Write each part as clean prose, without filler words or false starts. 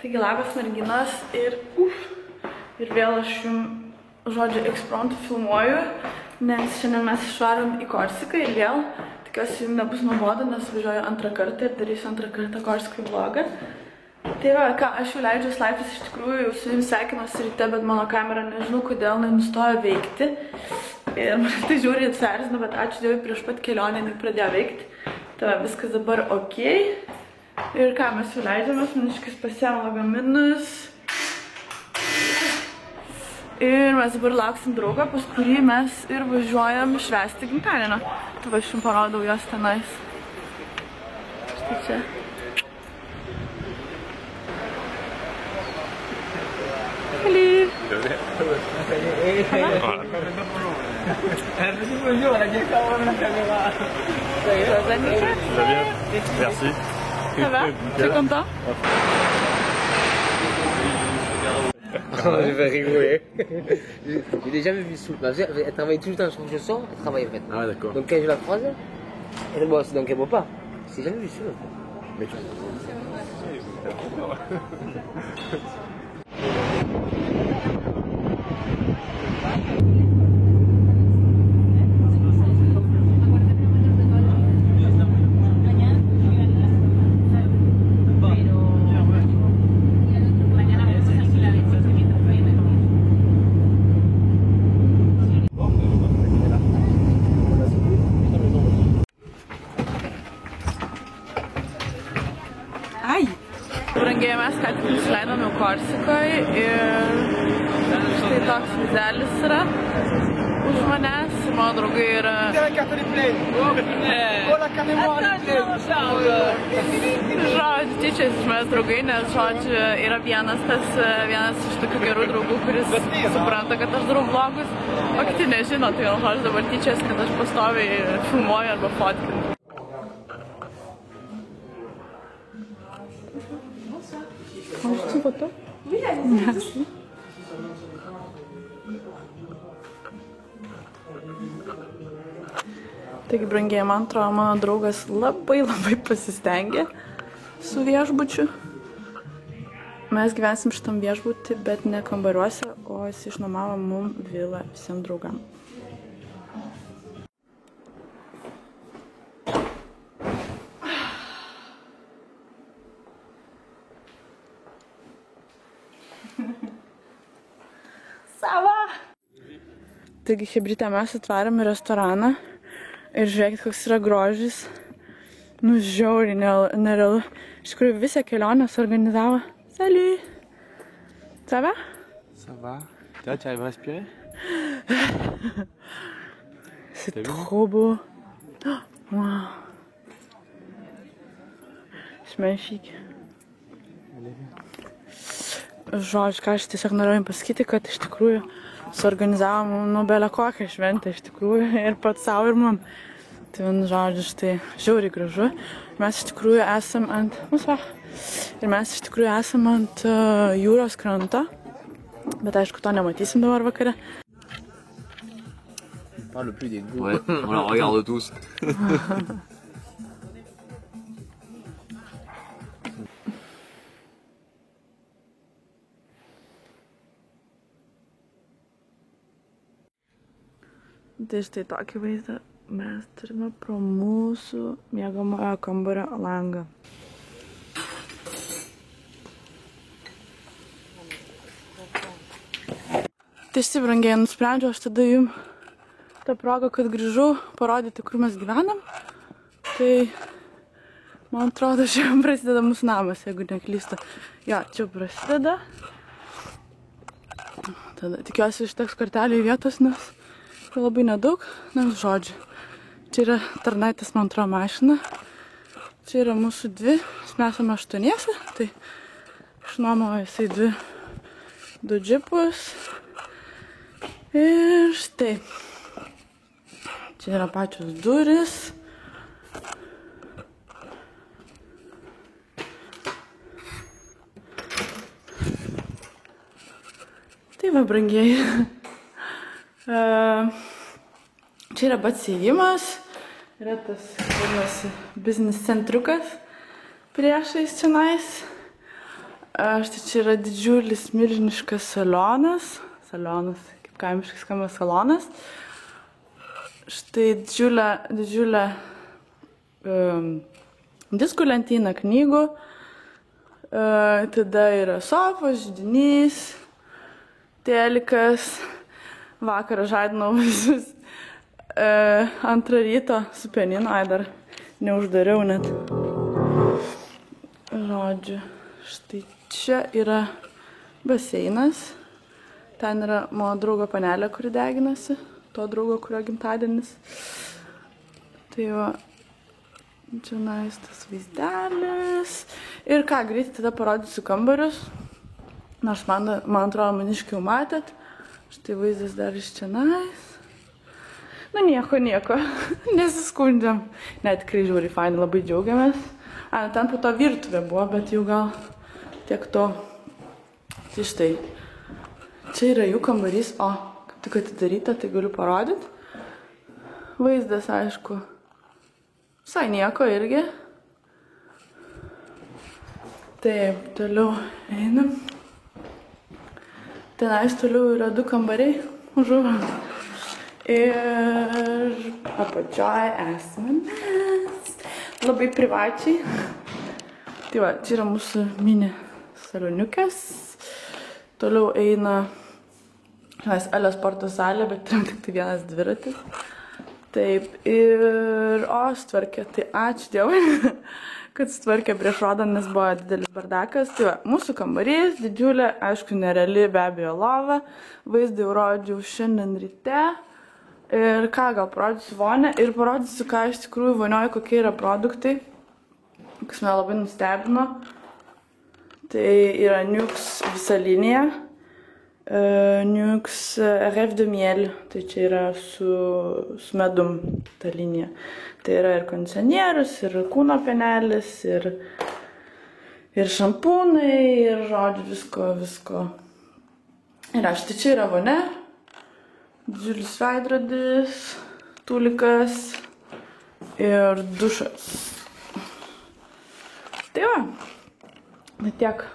Taigi labas merginos ir vėl aš jums, žodžiu, ekspromptu filmuoju, nes šiandien mes išvarom į Korsiką ir vėl, tikiuosi jums nebus nuobodu, nes važiuoju antrą kartą ir darysiu antrą kartą Korsikai vlogą. Tai va, ką, aš jau leidžiu laiptais, iš tikrųjų jau su jums sveikinuosi ryte, bet mano kamera nežinau, kodėl nenustojo veikti. Ir man tai žiūri atsiverzino, bet ačiū Dievui, prieš pat kelionę jinai pradėjo veikti. Tai va, viskas dabar ok. Ir ką, mes jau leidžiamės, maniškis pasiėmė lagaminus. Ir mes dabar lauksim draugą, pas kurį mes ir važiuojam švęsti gimtadienio. Tai va, aš jums parodau jos tenais. Štai čia. Salut! Bonjour, la direction la caméra. Ça va, Nickel? Ça va bien? Merci. Ça va? Tu es content? Je vais rigoler. Je l'ai jamais vu sous. Elle travaille tout le temps, je sors, elle travaille en fait. Ah d'accord. Donc quand je la croise, elle boit, donc elle boit pas. Je l'ai jamais vu sous. Mais tu... Brangiai, mes ką tik nusileidom jau Korsikoje ir štai toks vizelis yra už manęs ir mano draugai yra... Žodžiu, tyčias iš manęs draugai, nes žodžiu yra vienas iš tokių gerų draugų, kuris supranta, kad aš darau vlogus, o kiti nežino, tai žodžiu dabar tyčias, kad aš pastoviai filmuoju arba fotkinu. Bonjour, photo? Oui, merci. Taigi, brangiai, man atrodo, mano draugas labai pasistengė su viešbučiu. Mes gyvensim šitam viešbutį, bet ne kambariuose, o jis išnuomavo mum vilą visiems draugam. Sava! Taigi, chebrytę mes atvarėm į restoraną ir žiūrėkit, koks yra grožis. Nu, žiauriai nerealu. Iš tikrųjų, visą kelionę suorganizavo. Salut! Ça va? Ça va. Là, tu arrives à respirer? C'est trop beau. Wow. C'est magnifique. Žodžiu, ką aš tiesiog norėjau jums pasakyti, kad iš tikrųjų suorganizavom, nu, belę kokią šventę iš tikrųjų ir pats savo ir man. Tai, žodžiu, štai žiauriai gražu. Mes iš tikrųjų esam ant... jūros kranto, bet aišku, to nematysim dabar vakare. Parle plus des goûts. Ouais, on la regarde tous. Tai štai tokį vaizdą mes turime pro mūsų miegamojo kambario langą. Tai štai, brangiai, nusprendžiau aš tada jums tą progą, kad grįžau parodyti, kur mes gyvenam. Tai, man atrodo, šiandien prasideda mūsų namas, jeigu neklystu. Jo, čia prasideda. Tada tikiuosi užteks kortelį vietos, nes labai nedaug, nes žodžiu. Čia yra tarnaitės, man atrodo, mašina. Čia yra mūsų dvi, mes esame 8, tai išnuomojo jisai du džipus. Ir štai. Čia yra pačios durys. Tai va, brangiai. Čia yra pats įėjimas, yra tas, vadinasi, biznis centriukas priešais čionais. Štai čia yra didžiulis, milžiniškas salonas, kaip kaimiškai skamba salonas. Štai didžiulė diskų lentyna, knygų, tada yra sofos, židinys, telikas, vakarą žadinau visus 2 ryto su pianinu, dar neuždariau net. Žodžiu, štai čia yra baseinas, ten yra mano draugo panelė, kuri deginasi, to draugo, kurio gimtadienis. Tai va, čia tas vaizdelis. Ir ką, greitai tada parodysiu kambarius, nors man atrodo, maniškai jau matėt. Štai vaizdas dar iš čia nais. Na nieko, nesiskundžiam. Ne, tikrai žiūri, fainai, labai džiaugiamės. Ten po to virtuvė buvo, bet jau gal tiek to. Tai štai, čia yra jų kambarys, o kaip tik atidaryta, tai galiu parodyti. Vaizdas, aišku, visai nieko irgi. Taip, toliau einam. Tenais toliau yra 2 kambariai, užuot. Ir apačioj esame mes. Labai privačiai. Tai va, čia yra mūsų mini saloniukas. Toliau eina Alio sporto salė, bet turim tik tai 1 dviratis. Taip, ir sutvarkė. Tai ačiū Dievui, kad sutvarkė prieš rodant, nes buvo didelis bardakas. Tai va, mūsų kambarys, didžiulė, aišku, nereali be abejo lova. Vaizdą jau rodžiau šiandien ryte. Ir ką, gal parodysiu vonę ir parodysiu, ką iš tikrųjų vonioje, kokie yra produktai, kas mane labai nustebino. Tai yra Nux visa linija, Nux Rêve de Miel, tai čia yra su medum ta linija. Tai yra ir kondicionierius, ir kūno pienelis, ir šampūnai, ir žodžiu visko. Ir štai čia yra vonė. Didžiulis veidrodis, tulikas ir dušas. Tai va, bet tiek,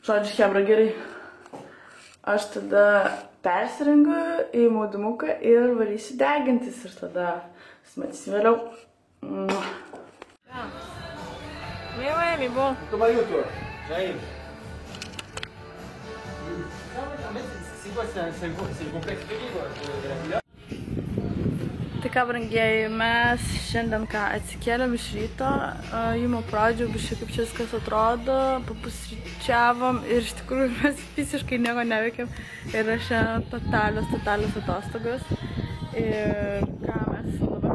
žodžiu, chebra, gerai. Aš tada persirengiu į maudymuką ir varysiu degintis ir tada matysim vėliau. Ouais, mais bon. Comment allez-vous, toi? J'arrive. C'est quoi, c'est le complexe de la villa? Tai ką, brangieji, mes šiandien atsikėlėm iš ryto, jimo pradžio, biškai kaip čia viskas atrodo, papusryčiavom ir iš tikrųjų mes visiškai nieko neveikėm ir šiandien totalios atostogos. Ir ką, mes dabar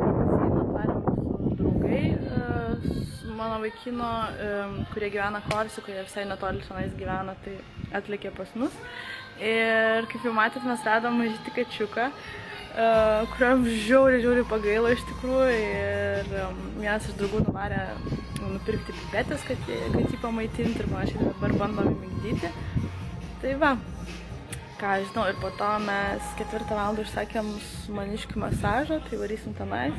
atvarėm su draugai, su mano vaikino, kurie gyvena Korsikoje, visai netoli šiandien gyvena, tai atlėkė pas mus. Ir kaip jau matėt, mes radom mažytį kačiuką, kuriam žiauriai pagailo iš tikrųjų. Ir vienas iš draugų nuvarė nupirkti pipetės, kad jį pamaitinti ir panašiai dabar bandom migdyti. Tai va, ką žinau, ir po to mes 4 valandą užsakėm su maniškiu masažą, tai varysim tenais.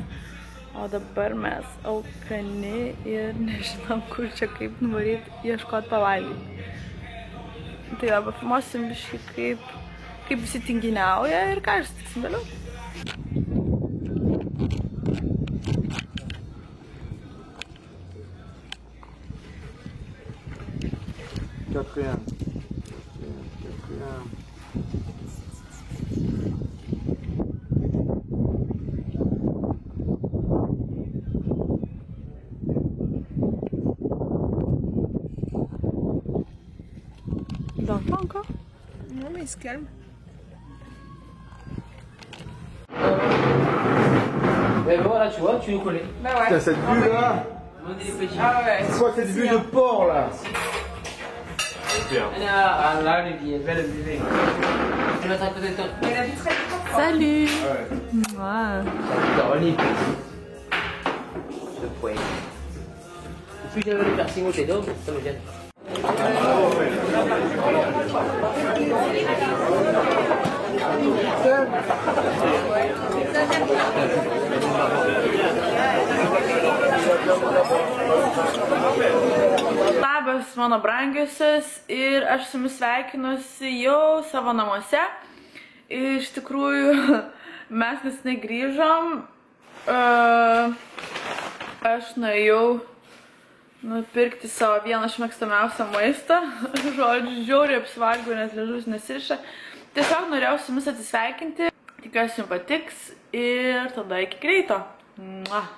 O dabar mes alkani ir nežinom, kur čia kaip nuvaryti ieškoti pavalgyti. Tai va, pafilmuosim biškai kaip visi tinginiauja ir ką, ir sutiksim vėliau. Dors pas encore? Non, mais il se calme. Mais voilà, tu vois, tu nous collais. Bah ouais. Putain, cette vue là, Ah ouais. c'est quoi cette vue de porc là? Là, Olivier, belle Olivier. Tu vas mettre à côté de toi. Mais la vitre elle est pas forte. Salut! Ouais. Ouais. Olivier. Ce poing. Et puis j'avais le piercing au tédon, ça me gêne. Labas, mano brangiusios, ir aš su jumis sveikinuosi jau savo namuose. Iš tikrųjų, mes neseniai grįžom. Aš nuėjau nupirkti savo vieną iš mėgstamiausią maistą. Žodžiu, žiauriai apsivalgiau, nes liežuvis nesiriša. Tiesiog norėjau su jumis atsisveikinti. Tikiuosi jums patiks ir tada iki greito. Mua.